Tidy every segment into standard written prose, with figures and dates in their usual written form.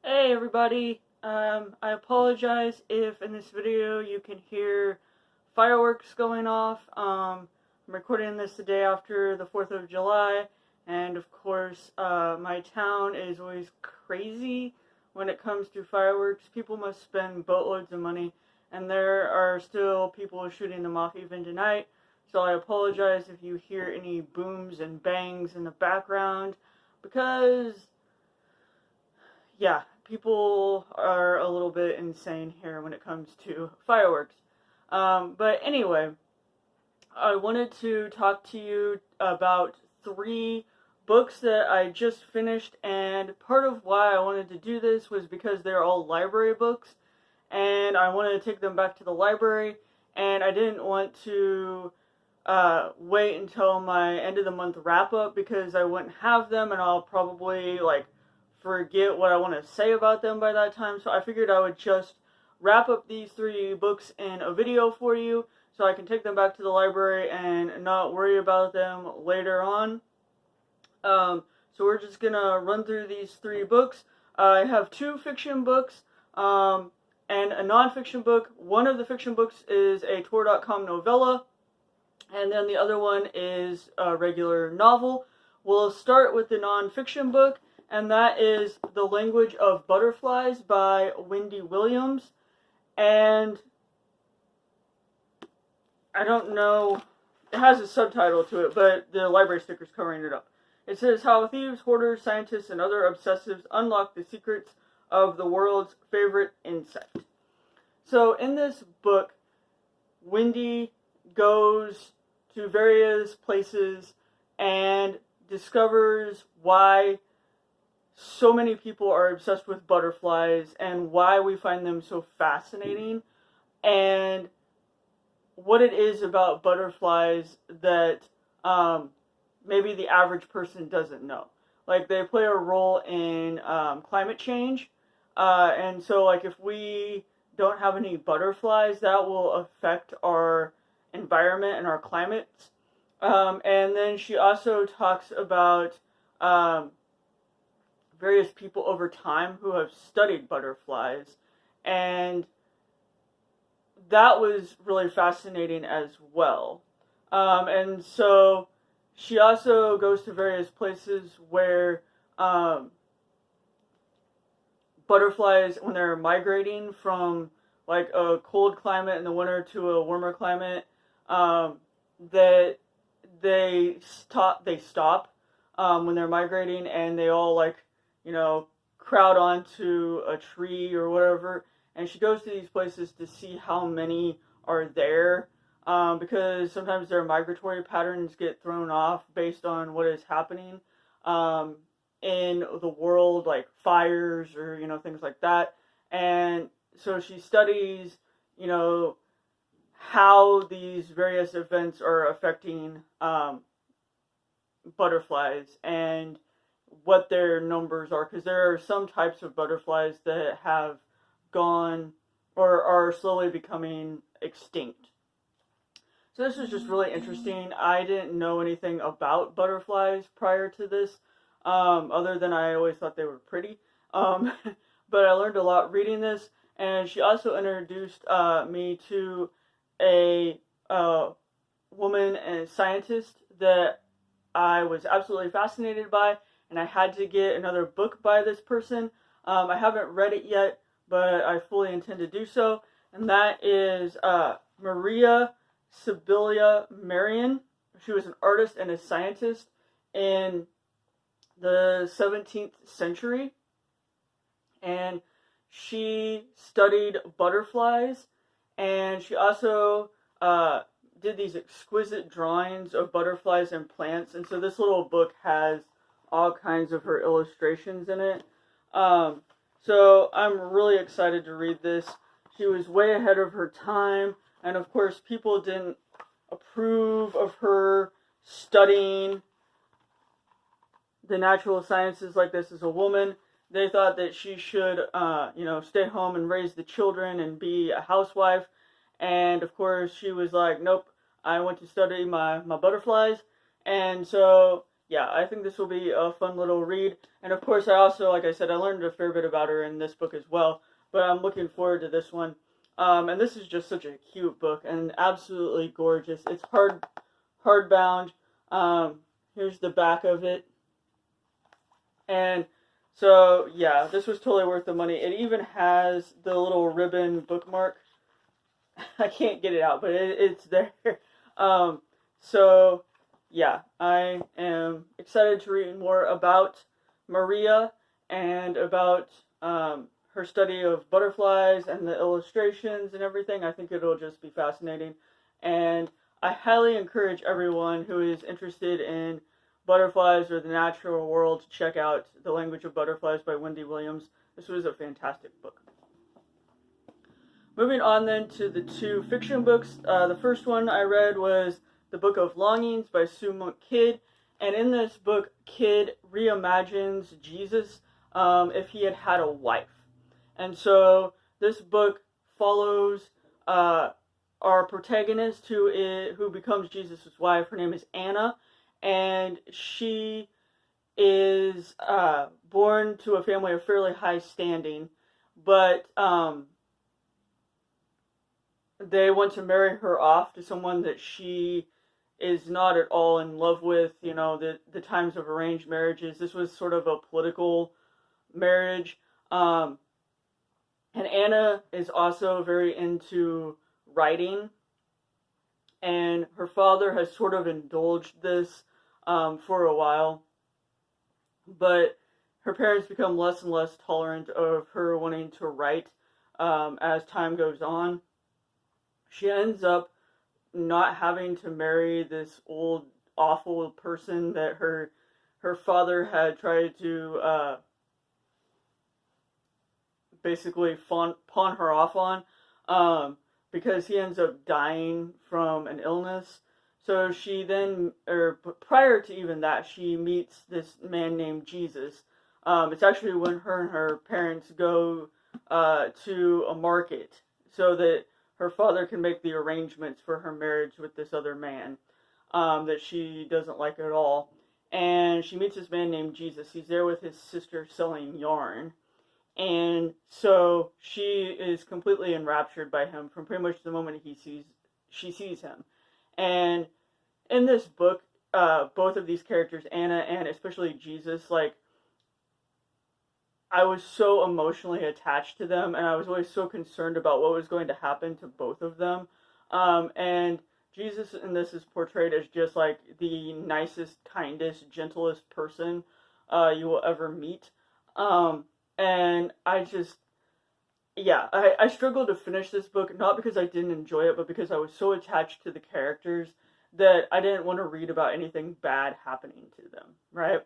Hey everybody, I apologize if in this video you can hear fireworks going off. I'm recording this the day after the 4th of July, and of course, my town is always crazy when it comes to fireworks. People must spend boatloads of money, and there are still people shooting them off even tonight, so I apologize if you hear any booms and bangs in the background, because yeah, people are a little bit insane here when it comes to fireworks. But anyway, I wanted to talk to you about 3 books that I just finished, and part of why I wanted to do this was because they're all library books, and I wanted to take them back to the library, and I didn't want to wait until my end of the month wrap up because I wouldn't have them, and I'll probably forget what I want to say about them by that time. So I figured I would just wrap up these 3 books in a video for you so I can take them back to the library and not worry about them later on. So we're just gonna run through these 3 books. I have 2 fiction books and a non-fiction book. One of the fiction books is a Tor.com novella, and then the other one is a regular novel. We'll start with the non-fiction book, and that is The Language of Butterflies by Wendy Williams. And I don't know, it has a subtitle to it, but the library sticker's covering it up. It says, How Thieves, Hoarders, Scientists, and Other Obsessives Unlock the Secrets of the World's Favorite Insect. So in this book, Wendy goes to various places and discovers why so many people are obsessed with butterflies and why we find them so fascinating, and what it is about butterflies that maybe the average person doesn't know. Like, they play a role in climate change, and so if we don't have any butterflies, that will affect our environment and our climates. And then she also talks about various people over time who have studied butterflies, and that was really fascinating as well. And so she also goes to various places where butterflies, when they're migrating from a cold climate in the winter to a warmer climate, that they stop when they're migrating, and they all crowd onto a tree or whatever. And she goes to these places to see how many are there, because sometimes their migratory patterns get thrown off based on what is happening in the world, like fires or things like that. And so she studies how these various events are affecting butterflies and what their numbers are, because there are some types of butterflies that have gone or are slowly becoming extinct. So this was just really interesting. I didn't know anything about butterflies prior to this, other than I always thought they were pretty. But I learned a lot reading this, and she also introduced me to a woman and scientist that I was absolutely fascinated by, and I had to get another book by this person. I haven't read it yet, but I fully intend to do so, and that is Maria Siviglia Marion. She was an artist and a scientist in the 17th century, and she studied butterflies, and she also did these exquisite drawings of butterflies and plants, and so this little book has all kinds of her illustrations in it. So I'm really excited to read this. She was way ahead of her time, and of course people didn't approve of her studying the natural sciences like this as a woman. They thought that she should, stay home and raise the children and be a housewife. And of course she was like, nope, I want to study my butterflies. And so yeah, I think this will be a fun little read. And of course, I also, like I said, I learned a fair bit about her in this book as well. But I'm looking forward to this one. And this is just such a cute book and absolutely gorgeous. It's hardbound. Here's the back of it. And so, yeah, this was totally worth the money. It even has the little ribbon bookmark. I can't get it out, but it's there. So, yeah, I am excited to read more about Maria and about her study of butterflies and the illustrations and everything. I think it'll just be fascinating. And I highly encourage everyone who is interested in butterflies or the natural world to check out The Language of Butterflies by Wendy Williams. This was a fantastic book. Moving on then to the two fiction books. The first one I read was The Book of Longings by Sue Monk Kidd. And in this book, Kidd reimagines Jesus if he had had a wife. And so this book follows our protagonist who becomes Jesus' wife. Her name is Anna. And she is born to a family of fairly high standing. But they want to marry her off to someone that she is not at all in love with. You know, the times of arranged marriages. This was sort of a political marriage. And Anna is also very into writing. And her father has sort of indulged this for a while. But her parents become less and less tolerant of her wanting to write as time goes on. She ends up not having to marry this old, awful person that her father had tried to basically pawn her off on, because he ends up dying from an illness. So she then, or prior to even that, she meets this man named Jesus. It's actually when her and her parents go to a market so that her father can make the arrangements for her marriage with this other man that she doesn't like at all. And she meets this man named Jesus. He's there with his sister selling yarn. And so she is completely enraptured by him from pretty much the moment she sees him. And in this book, both of these characters, Anna and especially Jesus, like, I was so emotionally attached to them, and I was always so concerned about what was going to happen to both of them. And Jesus in this is portrayed as just like the nicest, kindest, gentlest person you will ever meet. And I just, yeah, I struggled to finish this book, not because I didn't enjoy it, but because I was so attached to the characters that I didn't want to read about anything bad happening to them, right?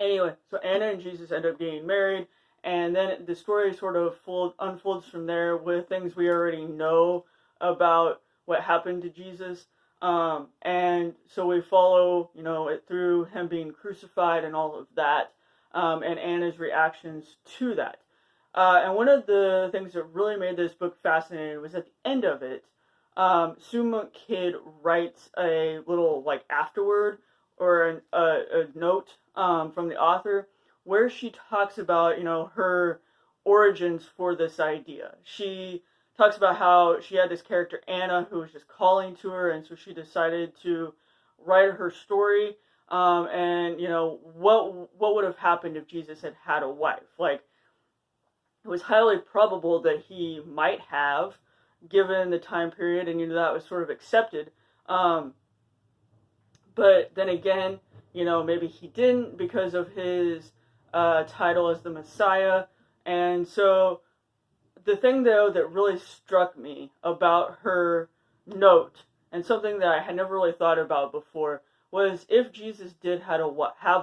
Anyway, so Anna and Jesus end up getting married, and then the story sort of unfolds from there with things we already know about what happened to Jesus. And so we follow, it through him being crucified and all of that, and Anna's reactions to that. And one of the things that really made this book fascinating was at the end of it, Sue Monk Kidd writes a little, afterword, or a note from the author, where she talks about, her origins for this idea. She talks about how she had this character, Anna, who was just calling to her, and so she decided to write her story, and, what would have happened if Jesus had had a wife. Like, it was highly probable that he might have, given the time period, and, that was sort of accepted. But then again, maybe he didn't because of his title as the Messiah. And so the thing, though, that really struck me about her note, and something that I had never really thought about before, was if Jesus did have a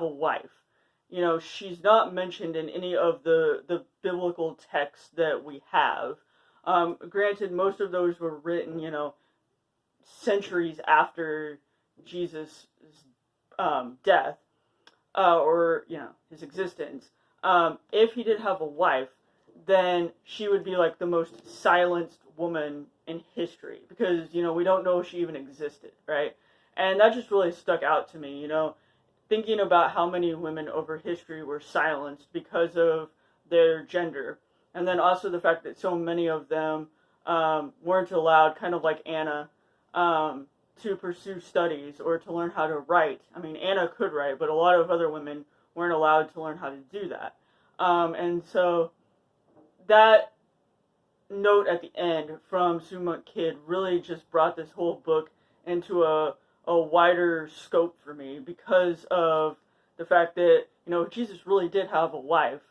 wife, she's not mentioned in any of the biblical texts that we have. Granted, most of those were written, centuries after Jesus' death, or, his existence. If he did have a wife, then she would be like the most silenced woman in history, because, we don't know if she even existed, right? And that just really stuck out to me, thinking about how many women over history were silenced because of their gender. And then also the fact that so many of them weren't allowed, kind of like Anna, to pursue studies or to learn how to write. I mean, Anna could write, but a lot of other women weren't allowed to learn how to do that. And so that note at the end from Sumunk Kid really just brought this whole book into a wider scope for me, because of the fact that, Jesus really did have a wife,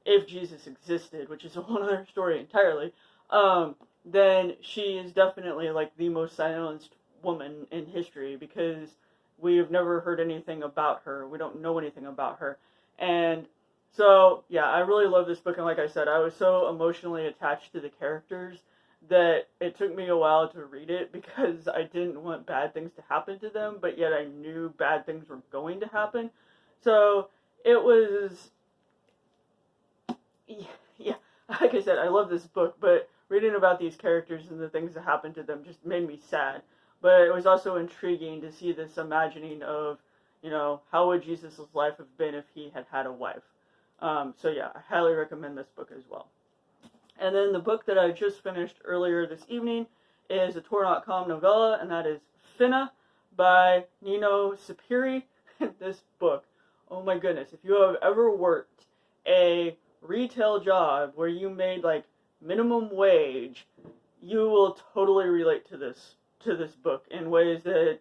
if Jesus existed, which is a whole other story entirely. Then she is definitely like the most silenced woman in history, because we have never heard anything about her. We don't know anything about her. And so, yeah, I really love this book, and like I said, I was so emotionally attached to the characters that it took me a while to read it, because I didn't want bad things to happen to them, but yet I knew bad things were going to happen. So it was, yeah, like I said, I love this book, but reading about these characters and the things that happened to them just made me sad. But it was also intriguing to see this imagining of, how would Jesus' life have been if he had had a wife. So yeah, I highly recommend this book as well. And then the book that I just finished earlier this evening is a Tor.com novella, and that is Finna by Nino Cipiri. This book, oh my goodness, if you have ever worked a retail job where you made like minimum wage, you will totally relate to this book in ways that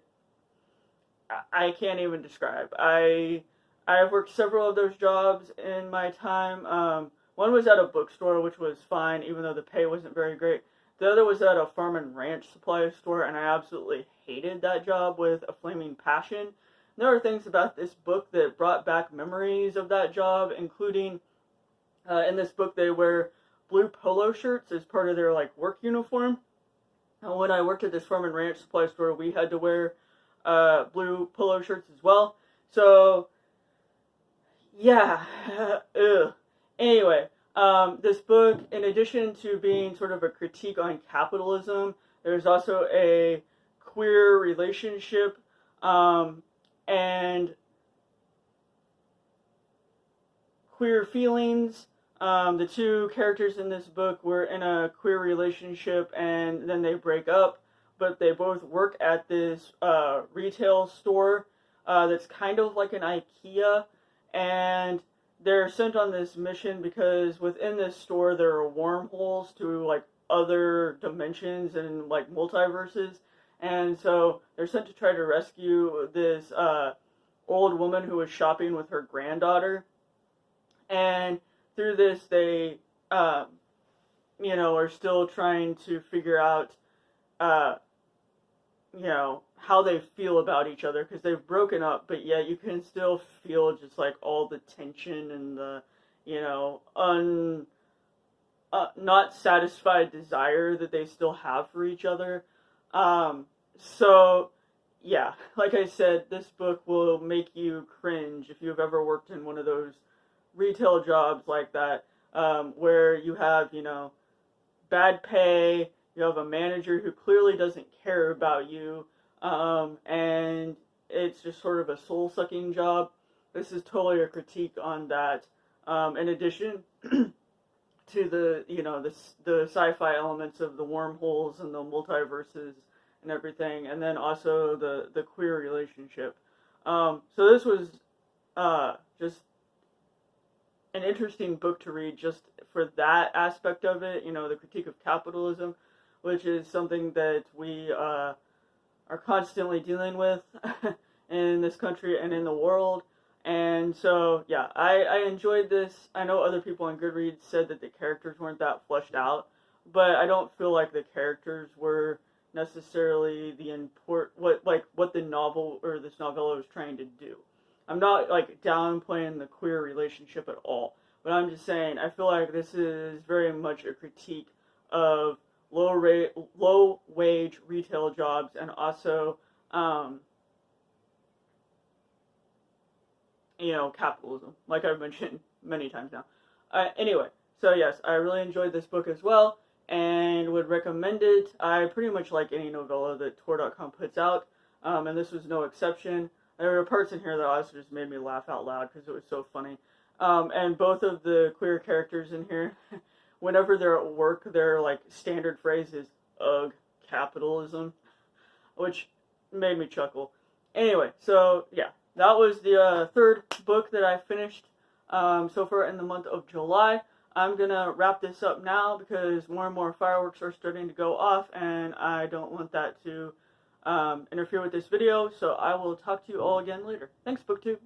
I can't even describe. I've worked several of those jobs in my time. One was at a bookstore, which was fine, even though the pay wasn't very great. The other was at a farm and ranch supply store, and I absolutely hated that job with a flaming passion. And there are things about this book that brought back memories of that job, including in this book they wear blue polo shirts as part of their work uniform. And when I worked at this farm and ranch supply store, we had to wear blue polo shirts as well. So yeah, Anyway, this book, in addition to being sort of a critique on capitalism, there's also a queer relationship, and queer feelings. The two characters in this book were in a queer relationship, and then they break up, but they both work at this retail store that's kind of like an IKEA, and they're sent on this mission because within this store there are wormholes to other dimensions and multiverses, and so they're sent to try to rescue this old woman who was shopping with her granddaughter. And through this they are still trying to figure out how they feel about each other, because they've broken up, but yet you can still feel just all the tension and the not satisfied desire that they still have for each other. So yeah, like I said, this book will make you cringe if you've ever worked in one of those retail jobs like that, where you have bad pay, you have a manager who clearly doesn't care about you, and it's just sort of a soul-sucking job. This is totally a critique on that. In addition to the the sci-fi elements of the wormholes and the multiverses and everything, and then also the queer relationship. So this was just an interesting book to read just for that aspect of it, the critique of capitalism, which is something that we are constantly dealing with in this country and in the world. And so, yeah, I enjoyed this. I know other people on Goodreads said that the characters weren't that fleshed out, but I don't feel like the characters were necessarily what the novel or this novella was trying to do. I'm not downplaying the queer relationship at all, but I'm just saying I feel like this is very much a critique of low wage retail jobs, and also capitalism, like I've mentioned many times now. Anyway, so yes, I really enjoyed this book as well, and would recommend it. I pretty much like any novella that Tor.com puts out, and this was no exception. There were parts in here that also just made me laugh out loud because it was so funny. And both of the queer characters in here, whenever they're at work, their like standard phrase is "Ugh, capitalism," which made me chuckle. Anyway, so yeah, that was the third book that I finished so far in the month of July. I'm gonna wrap this up now because more and more fireworks are starting to go off, and I don't want that to interfere with this video. So I will talk to you all again later. Thanks, BookTube.